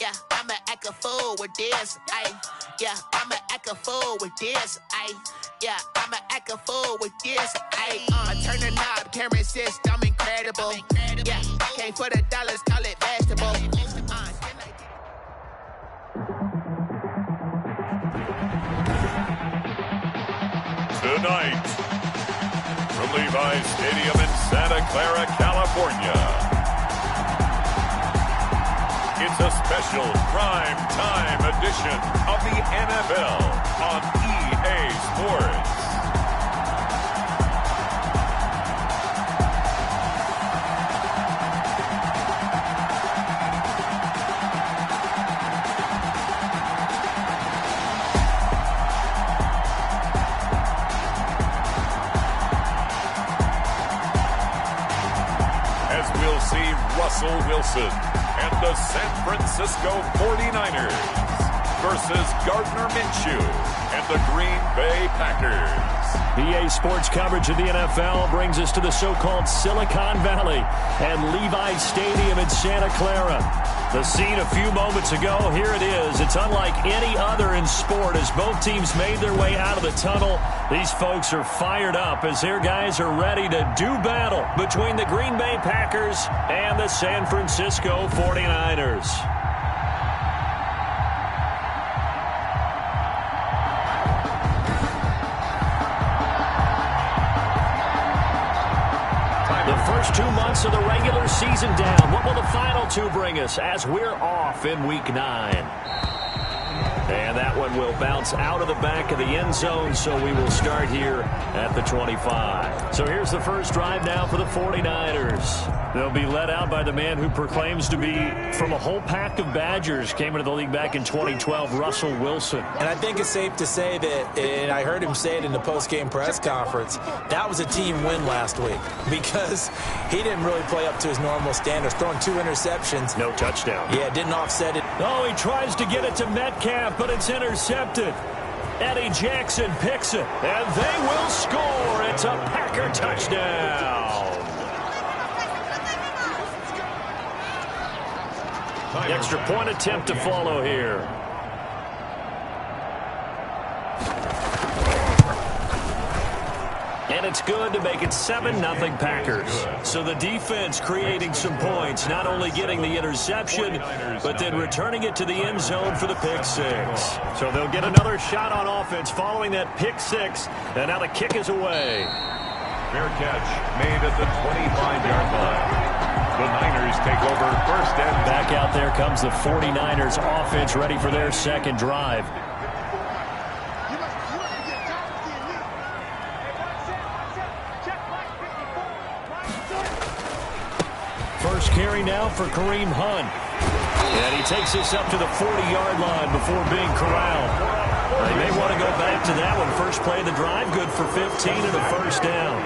Yeah, I'ma act a fool with this. Yeah, I'ma act a fool with this. Yeah, I'ma act a fool with this. I turn the knob, camera system incredible. Yeah, came for the dollars, call it vegetable. Tonight, from Levi's Stadium in Santa Clara, California, it's a special prime time edition of the NFL on EA Sports. As we'll see Russell Wilson and the San Francisco 49ers versus Gardner Minshew and the Green Bay Packers. EA Sports coverage of the NFL brings us to the so-called Silicon Valley and Levi's Stadium in Santa Clara. The scene a few moments ago, here it is. It's unlike any other in sport as both teams made their way out of the tunnel. These folks are fired up as their guys are ready to do battle between the Green Bay Packers and the San Francisco 49ers. The first 2 months of the regular season down. What will the final two bring us as we're off in Week 9? And that one will bounce out of the back of the end zone, so we will start here at the 25. So here's the first drive now for the 49ers. They'll be led out by the man who proclaims to be from a whole pack of Badgers, came into the league back in 2012, Russell Wilson. And I think it's safe to say that, and I heard him say it in the post-game press conference, that was a team win last week because he didn't really play up to his normal standards, throwing 2 interceptions. No touchdown. Yeah, didn't offset it. Oh, he tries to get it to Metcalf, but it's intercepted. Eddie Jackson picks it, and they will score. It's a Packer touchdown. Extra point attempt to follow here. And it's good to make it 7-0 Packers. So the defense creating some points, not only getting the interception, but then returning it to the end zone for the pick six. So they'll get another shot on offense following that pick six, and now the kick is away. Fair catch made at the 25-yard line. The Niners take over first and back out there comes the 49ers offense ready for their second drive. First carry now for Kareem Hunt. And he takes this up to the 40-yard line before being corralled. They may want to go back to that one. First play of the drive, good for 15 and a first down.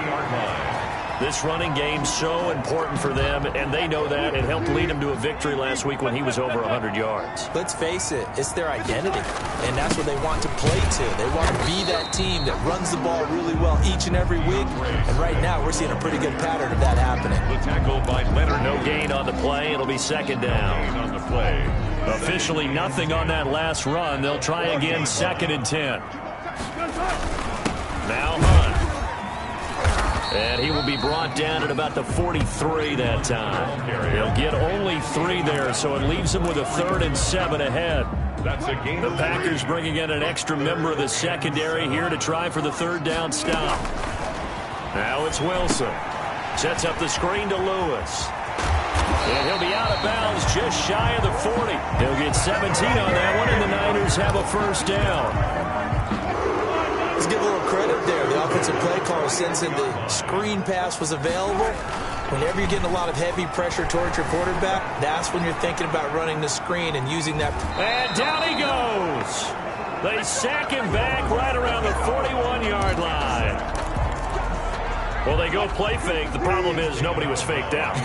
This running game so important for them, and they know that. It helped lead them to a victory last week when he was over 100 yards. Let's face it, it's their identity, and that's what they want to play to. They want to be that team that runs the ball really well each and every week, and right now we're seeing a pretty good pattern of that happening. The tackle by Leonard. No gain on the play. It'll be second down. On the play. Officially nothing on that last run. They'll try again, 2nd and 10. Now Hunt. And he will be brought down at about the 43 that time. He'll get only 3 there, so it leaves him with a 3rd and 7 ahead. That's a gain. The Packers bringing in an extra member of the secondary here to try for the 3rd down stop. Now it's Wilson. Sets up the screen to Lewis. And he'll be out of bounds just shy of the 40. He'll get 17 on that one, and the Niners have a first down. Let's give a little credit there. The offensive play caller sensing the screen pass was available. Whenever you're getting a lot of heavy pressure towards your quarterback, that's when you're thinking about running the screen and using that. And down he goes. They sack him back right around the 41-yard line. Well, they go play fake. The problem is nobody was faked out.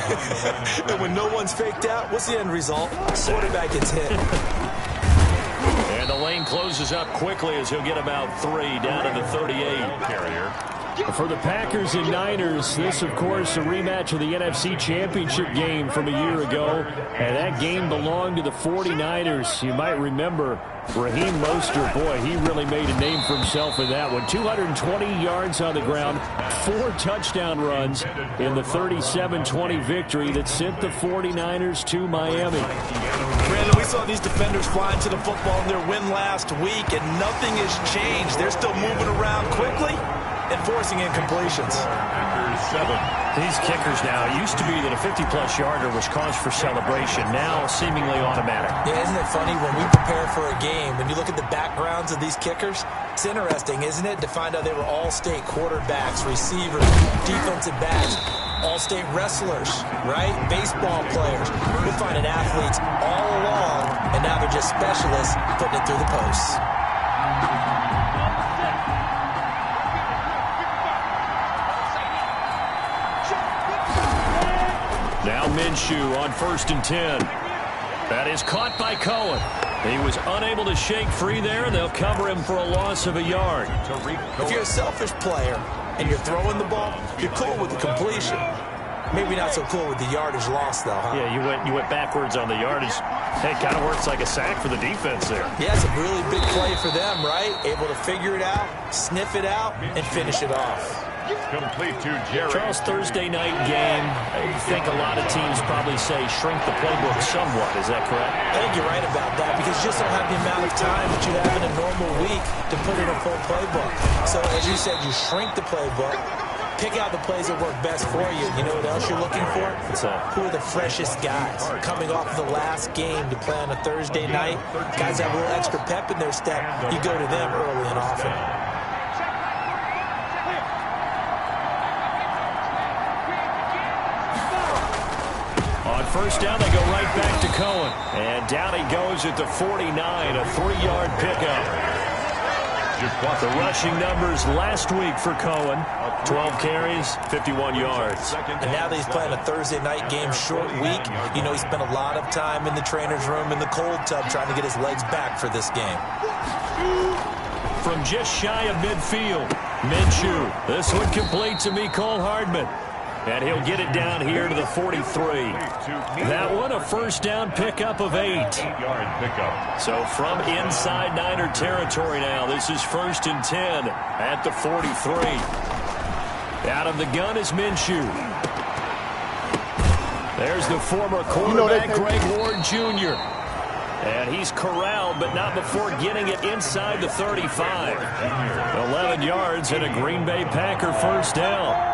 And when no one's faked out, what's the end result? Quarterback gets hit. And the lane closes up quickly as he'll get about 3 down to the 38. Carrier. For the Packers and Niners, this, of course, a rematch of the NFC Championship game from a year ago. And that game belonged to the 49ers. You might remember Raheem Mostert. Boy, he really made a name for himself in that one. 220 yards on the ground, 4 touchdown runs in the 37-20 victory that sent the 49ers to Miami. Brandon, we saw these defenders flying to the football in their win last week, and nothing has changed. They're still moving around quickly and forcing incompletions. These kickers now, it used to be that a 50-plus yarder was cause for celebration. Now, seemingly automatic. Yeah, isn't it funny when we prepare for a game, when you look at the backgrounds of these kickers, it's interesting, isn't it, to find out they were all-state quarterbacks, receivers, defensive backs, all-state wrestlers, right? Baseball players. We're finding athletes all along, and now they're just specialists putting it through the posts. Now Minshew on 1st and 10. That is caught by Cohen. He was unable to shake free there. They'll cover him for a loss of a yard. If you're a selfish player and you're throwing the ball, you're cool with the completion. Maybe not so cool with the yardage loss, though, huh? Yeah, you went backwards on the yardage. Hey, it kind of works like a sack for the defense there. Yeah, it's a really big play for them, right? Able to figure it out, sniff it out, and finish it off. Complete to Jerry. Charles, Thursday night game. I think a lot of teams probably say shrink the playbook somewhat. Is that correct? I think you're right about that because you just don't have the amount of time that you have in a normal week to put in a full playbook. So, as you said, you shrink the playbook, pick out the plays that work best for you. You know what else you're looking for? What's that? Who are the freshest guys coming off the last game to play on a Thursday night? Guys have a little extra pep in their step. You go to them early and often. First down, they go right back to Cohen. And down he goes at the 49, a 3-yard pickup. The rushing numbers last week for Cohen, 12 carries, 51 yards. And now that he's playing a Thursday night game, short week, you know he spent a lot of time in the trainer's room in the cold tub trying to get his legs back for this game. From just shy of midfield, Minshew. This one complete to Mecole Hardman. And he'll get it down here to the 43. That one, a first down pickup of 8. So from inside Niner territory now, this is 1st and 10 at the 43. Out of the gun is Minshew. There's the former quarterback, Greg Ward Jr. And he's corralled, but not before getting it inside the 35. 11 yards and a Green Bay Packer first down.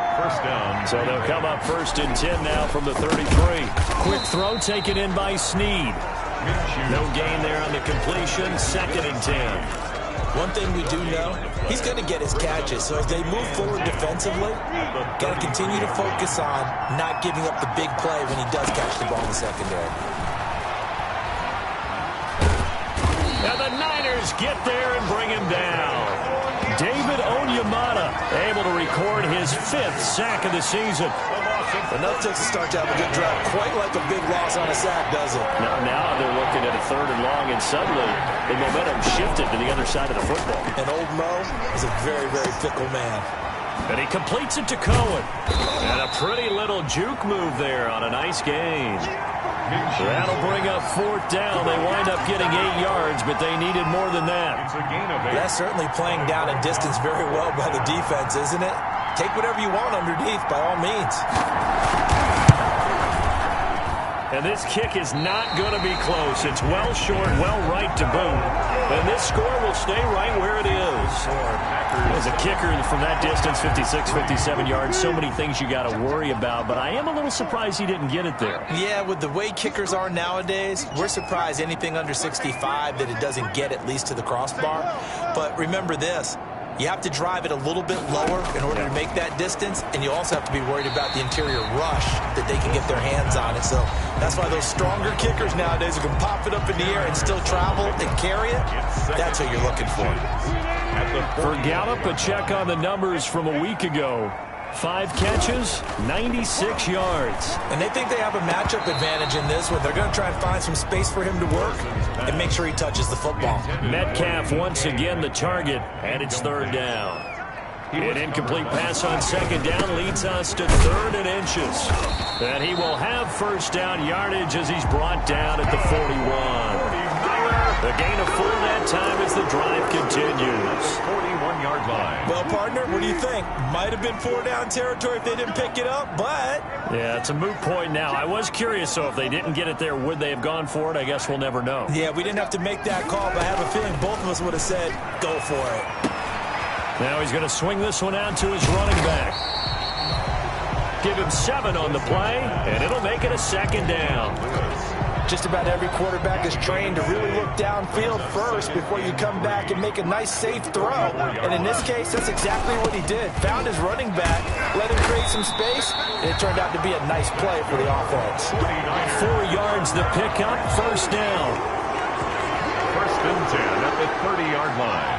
So they'll come up 1st and 10 now from the 33. Quick throw taken in by Snead. No gain there on the completion. 2nd and 10. One thing we do know, he's going to get his catches. So as they move forward defensively, got to continue to focus on not giving up the big play when he does catch the ball in the secondary. Now the Niners get there and bring him down. David Onyemata able to record his 5th sack of the season. Enough takes a start to have a good drive. Quite like a big loss on a sack, does it? Now they're looking at a 3rd and long, and suddenly the momentum shifted to the other side of the football. And old Mo is a very, very fickle man. And he completes it to Cohen. And a pretty little juke move there on a nice gain. That'll bring up 4th down. They wind up getting 8 yards, but they needed more than that. That's certainly playing down and distance very well by the defense, isn't it? Take whatever you want underneath, by all means. And this kick is not going to be close. It's well short, well right to boot. And this score will stay right where it is. As a kicker from that distance, 56, 57 yards, so many things you got to worry about. But I am a little surprised he didn't get it there. Yeah, with the way kickers are nowadays, we're surprised anything under 65 that it doesn't get at least to the crossbar. But remember this. You have to drive it a little bit lower in order to make that distance, and you also have to be worried about the interior rush that they can get their hands on it. So that's why those stronger kickers nowadays who can pop it up in the air and still travel and carry it, that's what you're looking for. For Gallup, a check on the numbers from a week ago. 5 catches, 96 yards. And they think they have a matchup advantage in this one. They're going to try and find some space for him to work and make sure he touches the football. Metcalf once again the target, and it's 3rd down. An incomplete pass on second down leads us to 3rd and inches. And he will have first down yardage as he's brought down at the 41. The gain of 4 that time as the drive continues. 41-yard line. Well, partner, what do you think? Might have been 4 down territory if they didn't pick it up, but... Yeah, it's a moot point now. I was curious, so if they didn't get it there, would they have gone for it? I guess we'll never know. Yeah, we didn't have to make that call, but I have a feeling both of us would have said, go for it. Now he's going to swing this one out to his running back. Give him 7 on the play, and it'll make it a 2nd down. Just about every quarterback is trained to really look downfield first before you come back and make a nice, safe throw. And in this case, that's exactly what he did. Found his running back, let him create some space, and it turned out to be a nice play for the offense. 4 yards the pickup, first down. 1st and 10 at the 30-yard line.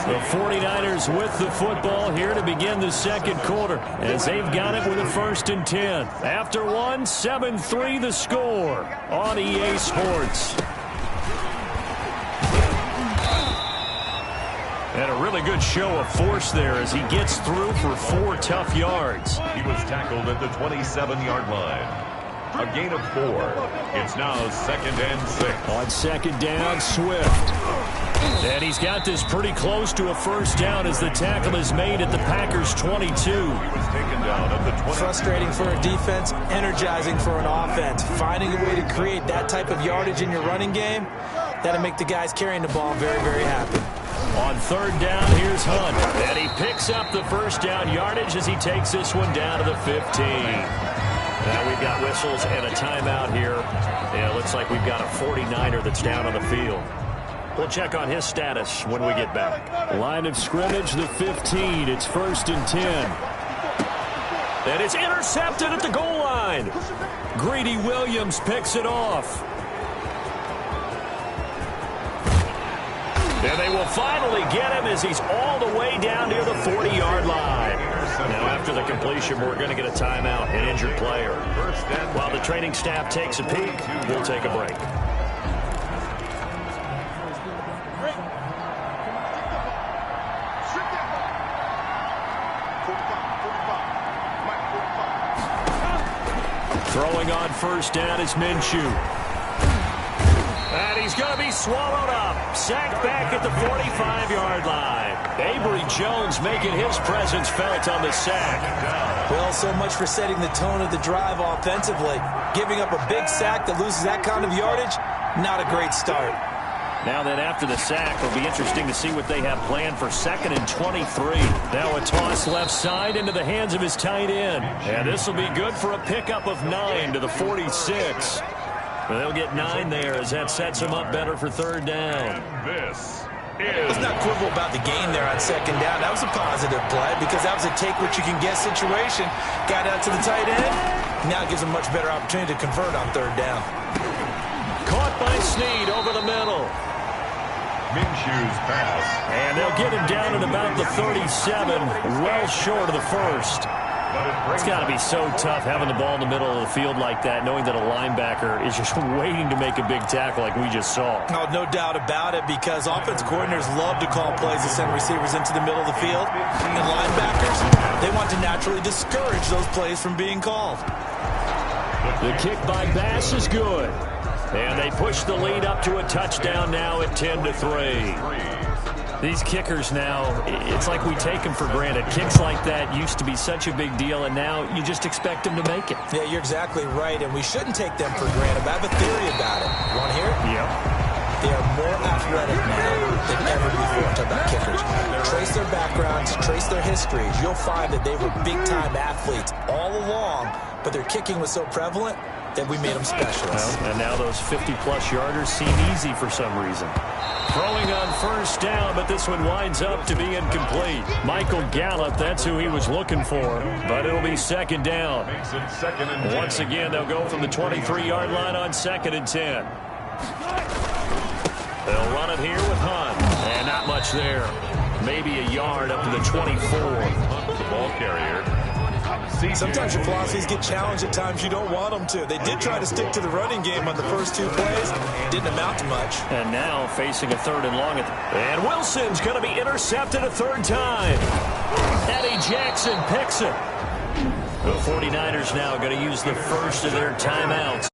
The 49ers with the football here to begin the 2nd quarter as they've got it with a 1st and 10. After 1, 7-3 the score on EA Sports. And a really good show of force there as he gets through for 4 tough yards. He was tackled at the 27-yard line. A gain of 4. It's now 2nd and 6. On 2nd down, Swift. And he's got this pretty close to a first down as the tackle is made at the Packers' 22. He was taken down at the 20. Frustrating for a defense, energizing for an offense. Finding a way to create that type of yardage in your running game, that'll make the guys carrying the ball very, very happy. On 3rd down, here's Hunt. And he picks up the first down yardage as he takes this one down to the 15. Now we've got whistles and a timeout here. Yeah, it looks like we've got a 49er that's down on the field. We'll check on his status when we get back. Line of scrimmage, the 15. It's 1st and 10. And it's intercepted at the goal line. Greedy Williams picks it off. And they will finally get him as he's all the way down near the 40-yard line. Now, after the completion, we're going to get a timeout, an injured player. While the training staff takes a peek, we'll take a break. Throwing on first down is Minshew. And he's going to be swallowed up. Sacked back at the 45-yard line. Avery Jones making his presence felt on the sack. Well, so much for setting the tone of the drive offensively. Giving up a big sack that loses that kind of yardage, not a great start. Now then, after the sack, it'll be interesting to see what they have planned for 2nd and 23. Now a toss left side into the hands of his tight end. And this will be good for a pickup of 9 to the 46. They'll get 9 there as that sets him up better for 3rd down. Let's not quibble about the gain there on 2nd down. That was a positive play because that was a take-what-you-can-get situation. Got out to the tight end. Now it gives him a much better opportunity to convert on 3rd down. Caught by Snead over the middle. Minshew's pass. And they'll get him down at about the 37, well short of the 1st. It's got to be so tough having the ball in the middle of the field like that, knowing that a linebacker is just waiting to make a big tackle like we just saw. Oh, no doubt about it, because offense coordinators love to call plays to send receivers into the middle of the field. And linebackers, they want to naturally discourage those plays from being called. The kick by Bass is good. And they push the lead up to a touchdown now at 10-3. These kickers now, it's like we take them for granted. Kicks like that used to be such a big deal, and now you just expect them to make it. Yeah, you're exactly right, and we shouldn't take them for granted. But I have a theory about it. You want to hear it? Yep. They are more athletic now than ever before. Talk about kickers. Trace their backgrounds, trace their histories. You'll find that they were big-time athletes all along, but their kicking was so prevalent that we made them specialists. Well, and now those 50-plus yarders seem easy for some reason. Throwing on first down, but this one winds up to be incomplete. Michael Gallup, that's who he was looking for, but it'll be 2nd down. Once again, they'll go from the 23-yard line on 2nd and 10. They'll run it here with Hunt, and not much there. Maybe a yard up to the 24. The ball carrier. Sometimes your philosophies get challenged at times you don't want them to. They did try to stick to the running game on the first 2 plays. Didn't amount to much. And now facing a 3rd and long. And Wilson's going to be intercepted a 3rd time. Eddie Jackson picks it. The 49ers now going to use the first of their timeouts.